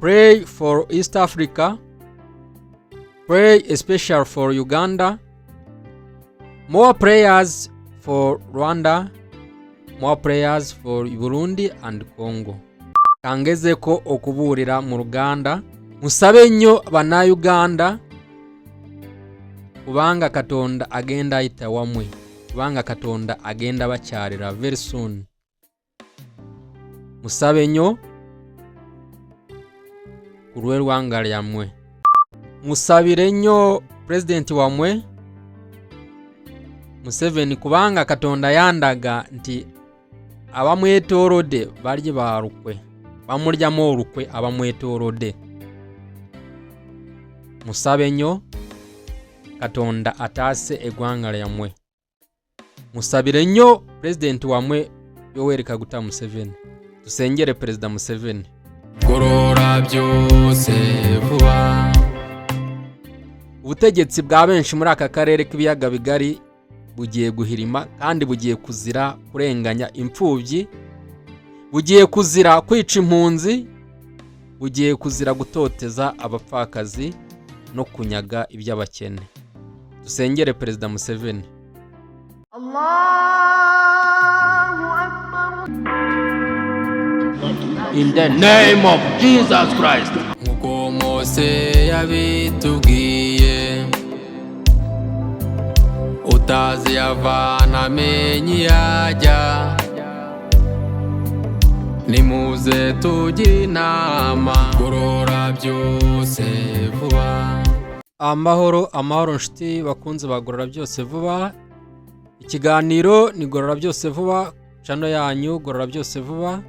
Pray for East Africa. Pray especially for Uganda. More prayers for Rwanda. More prayers for Burundi and Congo. Kangeze ko okuburira mu Ruganda. Musabe nnyo bana Uganda. Kubanga Katonda agenda ayita wamwe. Kubanga Katonda agenda bakyalira very soon. Musabe nnyo kurwe rwanga lyamwe. Musabire nnyo president wamwe Museveni kubanga Katonda yandaga nti abamwetorode barye barukwe bamuryamo olukwe abamwetorode. Musabe nnyo Katonda atase egwanga lyamwe. Musabire nnyo president wamwe Yoweri Kaguta Museveni. Tusengere President Museveni. Gorora byose vuba. Ubutegetsi bwa benshi muri aka karere k'ibiyaga bigari bugiye guhirima kandi bugiye kuzira kurenganya imfubyi, bugiye kuzira kwica impunzi, bugiye kuzira gutoteza abapfakazi no kunyaga iby'abakene. Dusengere President Museveni. In the name of Jesus Christ. Nkuko Mose yabitubwiye utazi yavana menyi yajya nimuze tujye inama gorora byose vuba. Amahoro nshuti bakunze bagorora byose vuba. Ikiganiro ni gorora byose vuba, channel yanyu gorora byose vuba,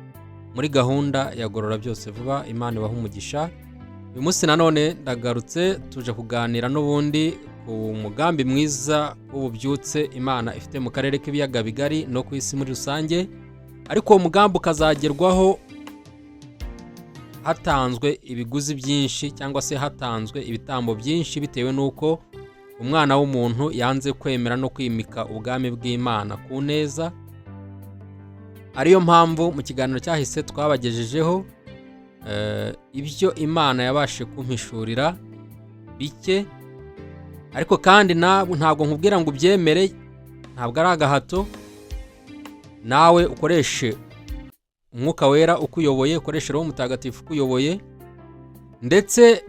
muri gahunda ya gorora byose vuba. Imana ibaha umugisha. Uyu munsi nanone ndagarutse tuje kuganira n'ubundi ku mugambi mwiza w'ububyutse Imana ifite mu karere k'ibiyaga bigari no ku isi muri rusange, ariko uwo mugambi ukazagerwaho hatanzwe ibiguzi byinshi cyangwa se hatanzwe ibitambo byinshi bitewe nuko umwana w'umuntu yanze kwemera no kwimika ubwami bw'Imana ku neza. Ariyo mpamvu mu kiganiro cyahise twabagejejeho ibyo Imana yabashe kumpishurira bike, ariko kandi ntabwo nkubwira ngo ubyemere, ntabwo ari agahato. Nawe ukoreshe umwuka wera ukuyoboye, ukoreshe Roho Mutagatifu ukuyoboye, ndetse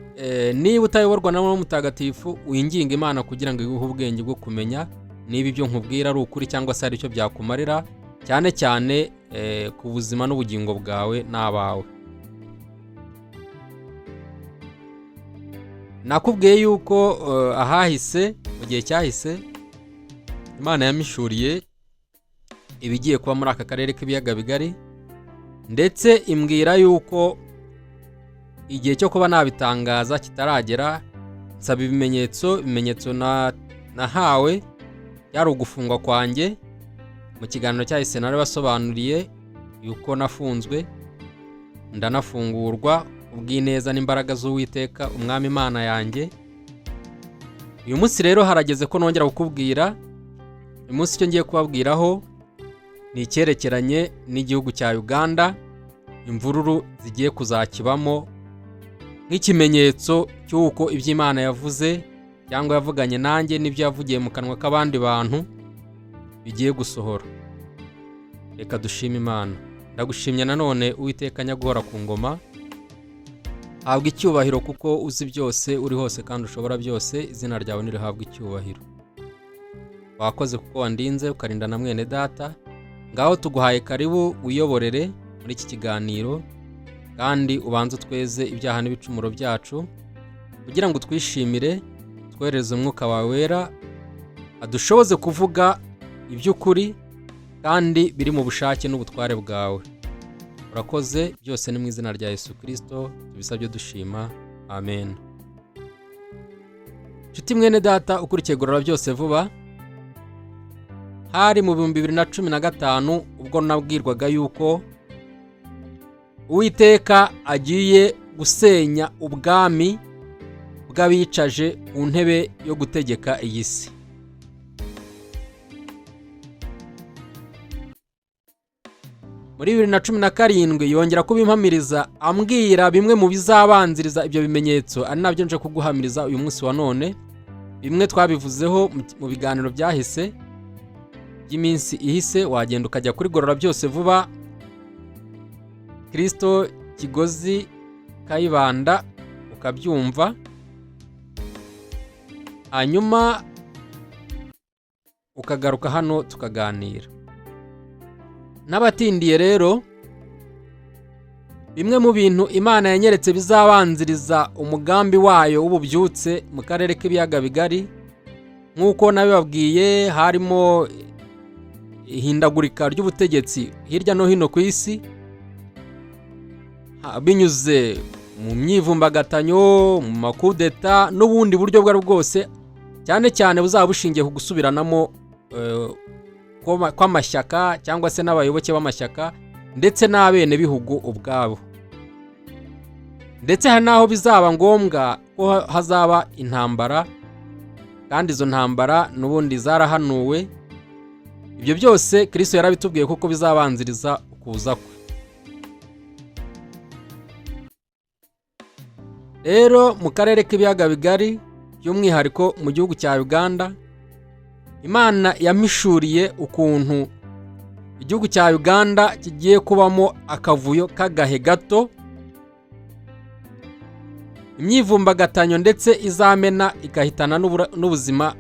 niba utayoborwa na Roho Mutagatifu winginga Imana kugira ngo iguhe ubwenge bwo kumenya niba ibyo nkubwira ari ukuri cyangwa se ari cyo byakumarira, cyane cyane ku buzima n'ubugingo bwawe n'abawe. Nakubwiye yuko ahahise mu gihe cyahise Imana yamishuriye ibigiye kuba muri aka karere k'ibiyaga bigari, ndetse imbwira yuko igihe cyo kuba nabitangaza kitaragera. Nsaba ibimenyetso nahawe yari ugufungwa kwanjye. Mu kiganiro cyahise nari basobanuriye yuko nafunzwe ndanafungurwa ubw'ineza n'imbaraga z'Uwiteka umwami Imana yanjye. Uyu munsi rero harageze ko nongera kukubwira. Uyu munsi icyo ngiye kubabwiraho ni icyerekeranye n'igihugu cya Uganda, imvururu zigiye kuzakibamo nk'ikimenyetso cy'uko iby'Imana yavuze cyangwa yavuganye nanjye n'ibyo yavugiye mu kanwa k'abandi bantu bigiye gusohora. Reka dushime Imana. Ndagushimye nanone Uwiteka nyaguhora ku ngoma. Habwa icyubahiro kuko uzi byose, uri hose kandi ushobora byose. Izina ryawe nirihabwa icyubahiro. Wakoze kuko wandinze ukarinda na mwene data. Ngaho tuguhaye karibu uyoborere muri iki kiganiro, kandi ubanze tweze ibyaha n'ibicumuro byacu kugira ngo twishimire, twereze umwuka wawe wera adushoboze kuvuga iby'ukuri kandi biri mu bushake n'ubutware bwawe. Urakoze, byose ni mu izina rya Yesu Kristo tubisabye dushima, amen. Nshuti mwene data ukurikiye gorora byose vuba, hari mu 2015 ubwo nabwirwaga yuko Uwiteka agiye gusenya ubwami bw'abicaje ku ntebe yo gutegeka iyi si. muri 2017 yongera kubimpamiriza ambwira bimwe mu bizabanziriza ibyo bimenyetso, ari nabyo nje kuguhamiriza uyu munsi wa none. Bimwe twabivuzeho mu biganiro byahise by'iminsi ihise, wagenda ukajya kuri Gorora Byose Vuba, Kristo Kigozi Kayibanda ukabyumva, hanyuma ukagaruka hano tukaganira. N'abatindiye rero, bimwe mu bintu Imana yanyeretse bizabanziriza umugambi wayo w'ububyutse mu karere k'ibiyaga bigari, nk'uko nabibabwiye, harimo ihindagurika ry'ubutegetsi hirya no hino ku isi binyuze mu myivumbagatanyo, mu makudeta n'ubundi buryo bwari bwose, cyane cyane buzaba bushingiye ku gusubiranamo kw'amashyaka cyangwa se n'abayoboke b'amashyaka ndetse n'abene bihugu ubwabo. Ndetse hari naho bizaba ngombwa ko hazaba intambara, kandi izo ntambara n'ubundi zarahanuwe. Ibyo byose Kristo yarabitubwiye kuko bizabanziriza ukuza kwe. Rero mu karere k'ibiyaga bigari, by'umwihariko mu gihugu cya Uganda, Imana yamishuriye ukuntu igihugu cya Uganda kigiye kubamo akavuyo k'agahe gato, imyivumbagatanyo ndetse izamena igahitana n'ubuzima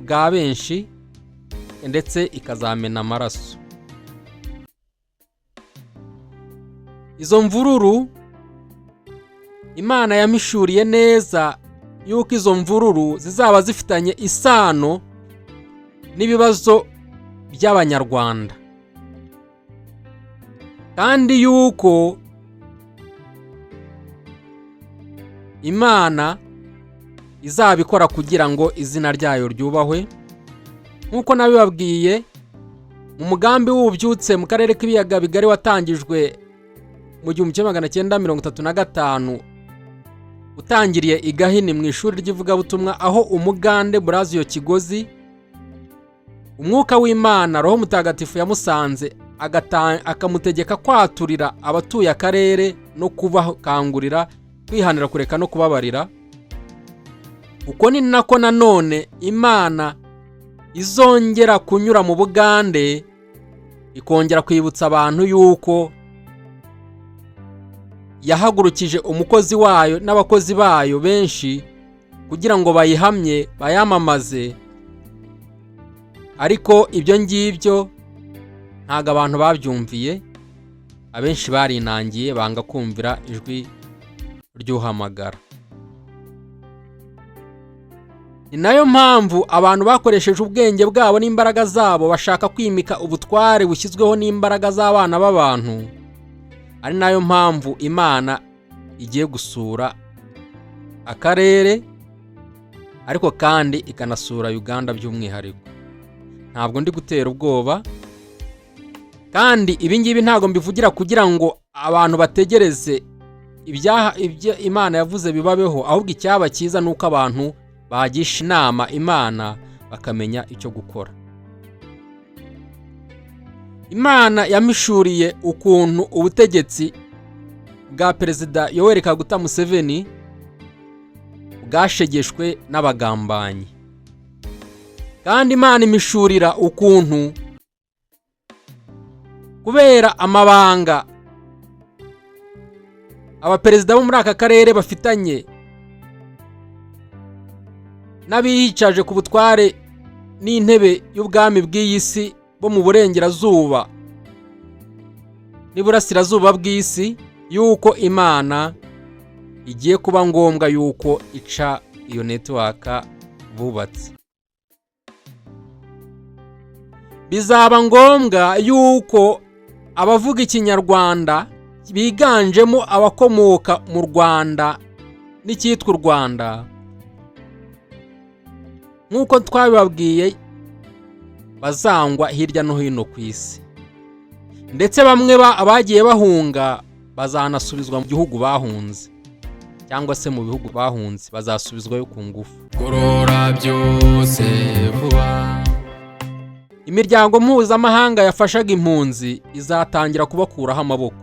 bwa benshi, ndetse ikazamena amaraso. Izo mvururu Imana yamishuriye neza yuko izo mvururu zizaba zifitanye isano n'ibibazo by'Abanyarwanda, kandi yuko Imana izabikora kugira ngo izina ryayo ryubahwe. Nk'uko nabibabwiye, mu mugambi w'ububyutse mu karere k'ibiyaga bigari watangijwe mu 1935 utangiriye i Gahini mu ishuri ry'ivugabutumwa, aho umugande Brazio Kigozi, umwuka w'Imana Roho Mutagatifu yamusanze akamutegeka kwaturira abatuye akarere no kubakangurira kwihanira, kureka no kubabarira. Uko ni nako nanone Imana izongera kunyura mu Bugande ikongera kwibutsa abantu yuko yahagurukije umukozi wayo n'abakozi bayo benshi kugira ngo bayihamye, bayamamaze. Ariko ibyo ngibyo ntago abantu babyumviye, abenshi barinangiye banga kumvira ijwi ry'uhamagara. Ni nayo mpamvu abantu bakoresheje ubwenge bwabo n'imbaraga zabo bashaka kwimika ubutware bushyizweho n'imbaraga z'abana b'abantu. Ari nayo mpamvu Imana igiye gusura akarere, ariko kandi ikanasura Uganda by'umwihariko. Ntabwo ndi gutera ubwoba, kandi ibi ngibi ntabwo mbivugira kugira ngo abantu bategereze ibyo Imana yavuze bibabeho, ahubwo icyaba cyiza nuko abantu bagisha inama Imana bakamenya icyo gukora. Imana yamishuriye ukuntu ubutegetsi bwa Perezida Yoweri Kaguta Museveni bwashegeshwe n'abagambanyi, kandi Imana imishurira ukuntu kubera amabanga abaperezida bo muri aka karere bafitanye n'abiyicaje ku butware n'intebe y'ubwami bw'iyi si bo mu burengerazuba n'iburasirazuba bw'isi, yuko Imana igiye kuba ngombwa yuko ica iyo network bubatse. Bizaba ngombwa yuko abavuga ikinyarwanda biganjemo abakomoka mu Rwanda n'icyitwa u Rwanda, nk'uko twabibabwiye, bazangwa hirya no hino ku isi, ndetse bamwe abagiye bahunga bazanasubizwa mu gihugu bahunze, cyangwa se mu bihugu bahunze bazasubizwayo ku ngufu. Gorora Byose Vuba. imiryango mpuzamahanga yafashaga impunzi izatangira kubakuraho amaboko,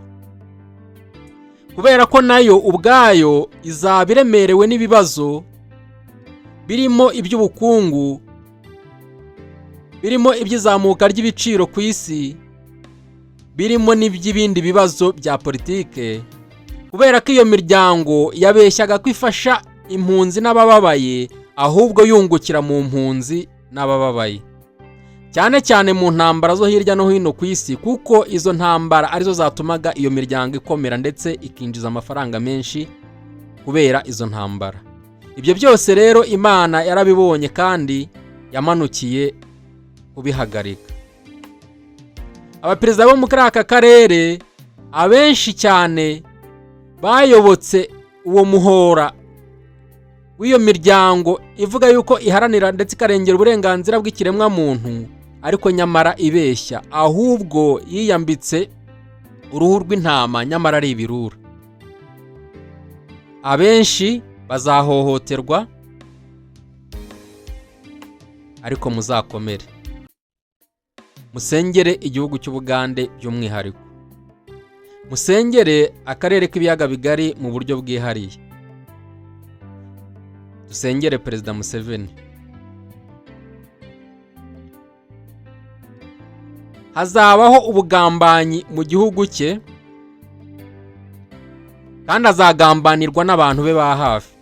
kubera ko nayo ubwayo izaba iremerewe n'ibibazo birimo iby'ubukungu, birimo iby'izamuka ry'ibiciro ku isi, birimo n'iby'ibindi bibazo bya politike, kubera ko iyo miryango yabeshyaga ko ifasha impunzi n'abababaye, ahubwo yungukira mu mpunzi n'abababaye, cyane cyane mu ntambara zo hirya no hino ku isi, kuko izo ntambara arizo zatumaga iyo miryango ikomera ndetse ikinjiza amafaranga menshi kubera izo ntambara. Ibyo byose rero Imana yarabibonye kandi yamanukiye kubihagarika. Abaperezida bo muri aka karere abenshi cyane bayobotse uwo muhora w'iyo miryango ivuga yuko iharanira ndetse ikarengera uburenganzira bw'ikiremwa muntu, ariko nyamara ibeshya, ahubwo yiyambitse uruhu rw'intama nyamara ari ibirura. Abenshi bazahohoterwa, ariko muzakomere, musengere igihugu cy'Ubugande by'umwihariko, musengere akarere k'ibiyaga bigari mu buryo bwihariye, dusengere Perezida Museveni. Hazabaho ubugambanyi mu gihugu cye, kandi azagambanirwa n'abantu be ba hafi,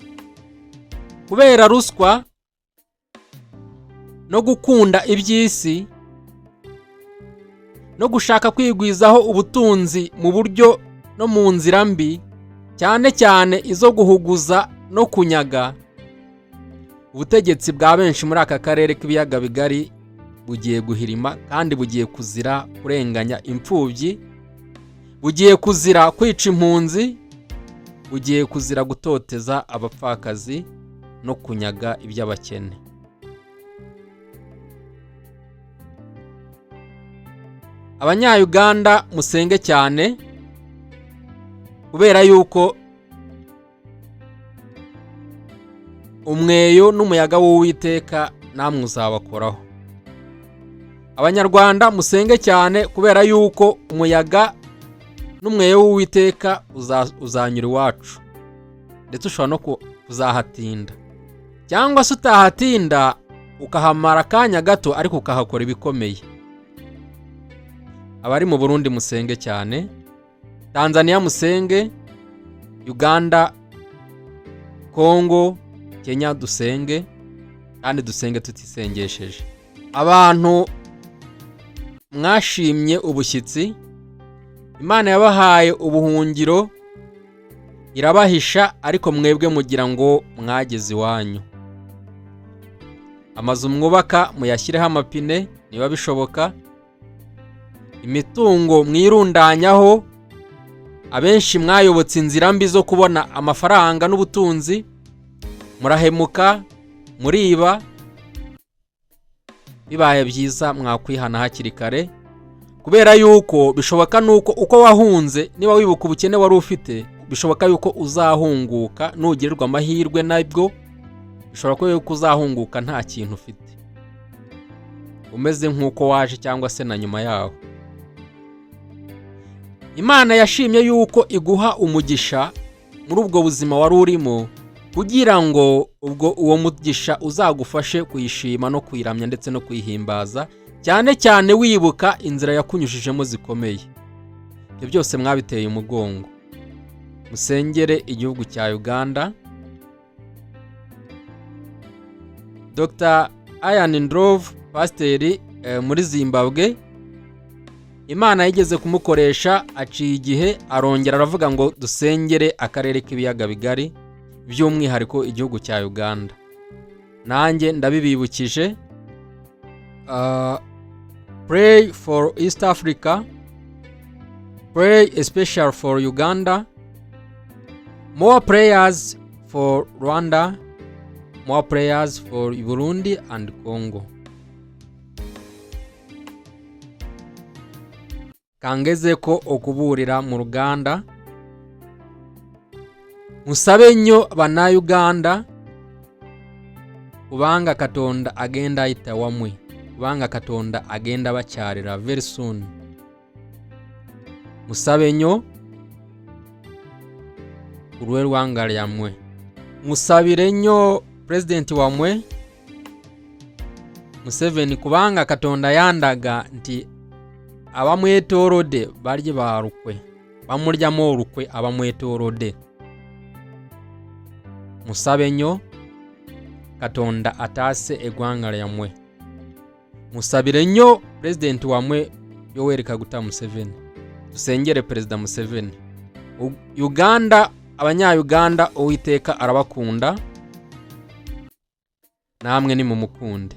kubera ruswa no gukunda iby'isi no gushaka kwigwizaho ubutunzi mu buryo no mu nzira mbi, cyane cyane izo guhuguza no kunyaga. Ubutegetsi bwa benshi muri aka karere k'ibiyaga bigari bugiye guhirima, kandi bugiye kuzira kurenganya imfubyi, bugiye kuzira kwica impunzi, bugiye kuzira gutoteza abapfakazi no kunyaga iby'abakene. Abanya-Uganda musenge cyane, kubera yuko umweyo n'umuyaga w'Uwiteka namwe uzabakoraho. Abanyarwanda musenge cyane, kubera yuko umuyaga n'umweyo w'Uwiteka uzanyura iwacu, ndetse ushobora no kuzahatinda, cyangwa se utahatinda ukahamara akanya gato ariko ukahakora ibikomeye. Abari mu Burundi musenge cyane, Tanzania musenge, Uganda, Kongo, Kenya dusenge, kandi dusenge tutisengesheje. Abantu mwashimye ubushyitsi, Imana yabahaye ubuhungiro irabahisha, ariko mwebwe mugira ngo mwageze iwanyu. Amazu mwubaka muyashyireho amapine niba bishoboka, imitungo mwirundanyaho, abenshi mwayobotse inzira mbi zo kubona amafaranga n'ubutunzi, murahemuka, muriba. Bibaye byiza mwakwihana hakiri kare, kubera yuko bishoboka nuko uko wahunze, niba wibuka ubukene wari ufite, bishoboka yuko uzahunguka nugirirwa amahirwe, nabwo bishoboka yuko uzahunguka nta kintu ufite, umeze nk'uko waje cyangwa se na nyuma yaho. Imana yashimye yuko iguha umugisha muri ubwo buzima wari urimo, kugira ngo ubwo uwo mugisha uzagufashe kuyishima no kuyiramya ndetse no kuyihimbaza, cyane cyane wibuka inzira yakunyujijemo zikomeye. Ibyo byose mwabiteye umugongo. Musengere igihugu cya Uganda. Dr. Ian Ndlovu, pasiteri muri Zimbabwe, Imana yigeze kumukoresha, aciye igihe arongera aravuga ngo dusengere akarere k'ibiyaga bigari, by'umwihariko igihugu cya Uganda. Nanjye ndabibibukije. Pray for East Africa, pray especially for Uganda, more prayers for Rwanda, more prayers for Burundi and Congo. Kangeze ko okuburira mu Ruganda, musabe nnyo bannayuganda, kubanga Katonda agenda ayita wamwe, kubanga Katonda agenda bacyarira very soon. Musabe nnyo urwe rwanga yamwe, musabire nnyo president wamwe Museveni kubanga Katonda yandaga nti abamwetorode barye barukwe, bamuryamo urukwe abamwetorode. Musabe nnyo Katonda atase egwanga lyamwe. Musabire nnyo president wamwe Yoweri Kaguta Museveni. Dusengere President Museveni. Uganda, abanya-Uganda Uwiteka arabakunda, namwe ni mumukunde.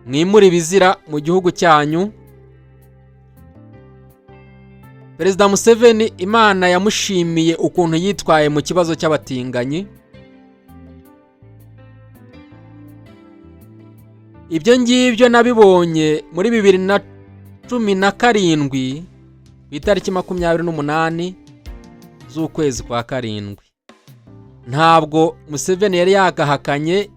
Mwimure ibizira mu gihugu cyanyu. President Museveni Imana yamushimiye ukuntu yitwaye mu kibazo cy'abatinganyi. Ibyo ngibyo nabibonye muri 2017 itariki 28 z'ukwezi kwa karindwi. Ntabwo Museveni yari yakahakanye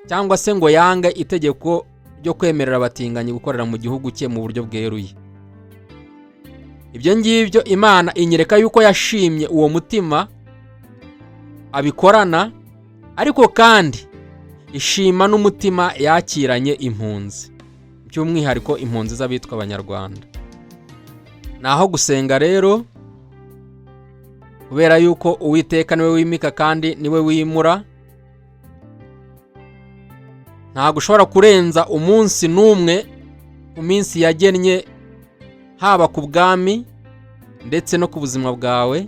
cyangwa se ngo yanga itegeko ryo kwemerera abatinganyi gukorera mu gihugu cye mu buryo bweruye. Ibyo ngibyo Imana inyereka yuko yashimye uwo mutima abikorana, ariko kandi ishima n'umutima yakiranye impunzi, by'umwihariko impunzi z'abitwa Abanyarwanda. Naho gusenga rero, kubera yuko Uwiteka niwe wimika kandi niwe wimura, ntabwo ushobora kurenza umunsi n'umwe ku minsi yagennye, haba ku bwami ndetse no ku buzima bwawe,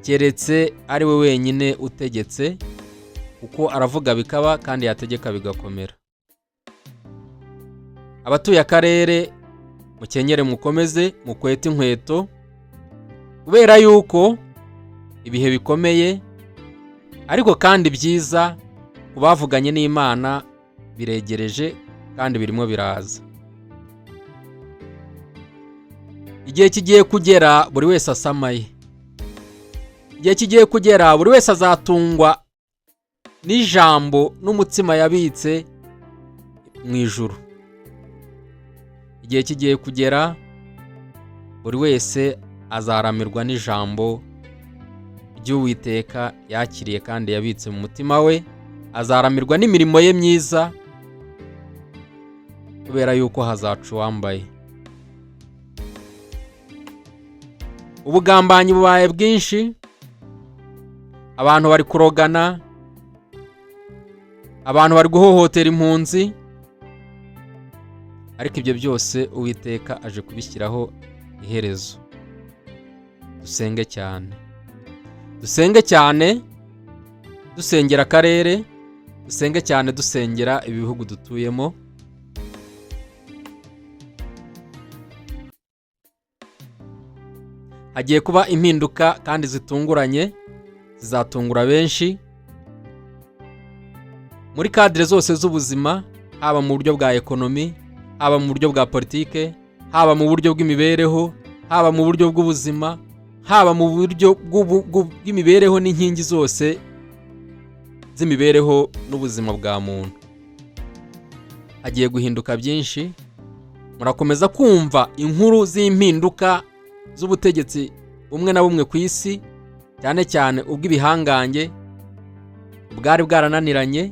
keretse ari we wenyine utegetse, kuko aravuga bikaba kandi yategeka bigakomera. Abatuye akarere mukenyere mukomeze mukwete inkweto, kubera yuko ibihe bikomeye ariko kandi byiza kubavuganye n'Imana biregereje kandi birimo biraza. Igihe kigiye kugera buri wese asamaye. Igihe kigiye kugera buri wese azatungwa n'ijambo n'umutsima yabitse mu ijuru. Igihe kigiye kugera buri wese azaramirwa n'ijambo ry'Uwiteka yakiriye kandi yabitse mu mutima we, azaramirwa n'imirimo ye myiza, kubera yuko hazacu wambaye. Ubugambanyi bubaye bwinshi, abantu bari kurogana, abantu bari guhohotera impunzi, ariko ibyo byose Uwiteka aje kubishyiraho iherezo. Dusenge cyane, dusenge cyane, dusengera akarere, dusenge cyane, dusengera ibihugu dutuyemo. Hagiye kuba impinduka kandi zitunguranye, zizatungura benshi muri kadire zose z'ubuzima, haba mu buryo bwa ekonomi, haba mu buryo bwa politike, haba mu buryo bw'imibereho, haba mu buryo bw'ubuzima, haba mu buryo bw'imibereho n'inkingi zose z'imibereho n'ubuzima bwa muntu. Hagiye guhinduka byinshi. Murakomeza kumva inkuru z'impinduka z'ubutegetsi bumwe na bumwe ku isi, cyane cyane ubw'ibihangange bwari bwarananiranye,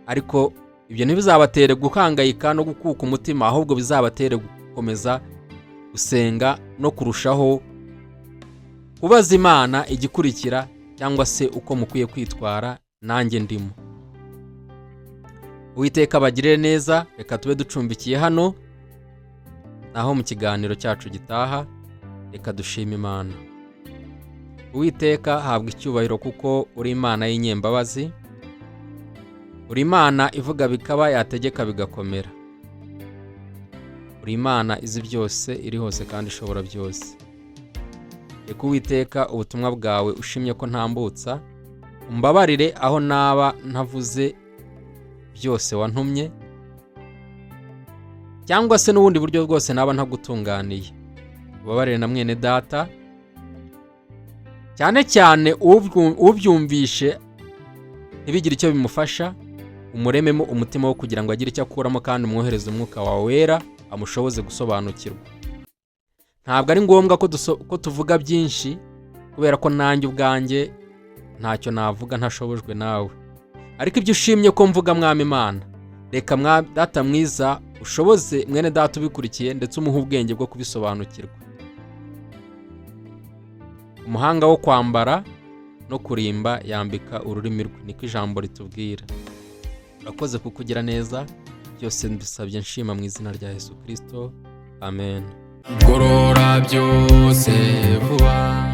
ariko ibyo ntibizabatere guhangayika no gukuka umutima, ahubwo bizabatere gukomeza gusenga no kurushaho kubaza Imana igikurikira cyangwa se uko mukwiye kwitwara, nanjye ndimo. Uwiteka abagirire neza. Reka tube ducumbikiye hano, naho mu kiganiro cyacu gitaha reka dushime Imana. Uwiteka habwa icyubahiro, kuko uri Imana y'inyembabazi, uri Imana ivuga bikaba, yategeka bigakomera. Uri Imana izi byose, iri hose kandi ishobora byose. Reka Uwiteka ubutumwa bwawe ushimye ko ntambutsa, umbabarire aho naba ntavuze byose wantumye, cyangwa se n'ubundi buryo bwose naba ntagutunganiye. Ubabarire na mwene data, cyane cyane ubyumvishe ntibigire icyo bimufasha, umurememo umutima wo kugira ngo agire icyo akuramo kandi umwohereze umwuka wawe wera amushoboze gusobanukirwa. Ntabwo ari ngombwa ko tuvuga byinshi, kubera ko nanjye ubwanjye ntacyo navuga ntashobojwe nawe. Ariko ibyo ushimye ko mvuga Mwami Imana, reka Data mwiza ushoboze mwene data ubikurikiye ndetse umuhe ubwenge bwo kubisobanukirwa. Umuhanga wo kwambara no kurimba yambika ururimi rwe, niko ijambo ritubwira. Urakoze kukugira neza, byose mbisabye nshima mu izina rya Yesu Kristo, amen. Gorora byose vuba.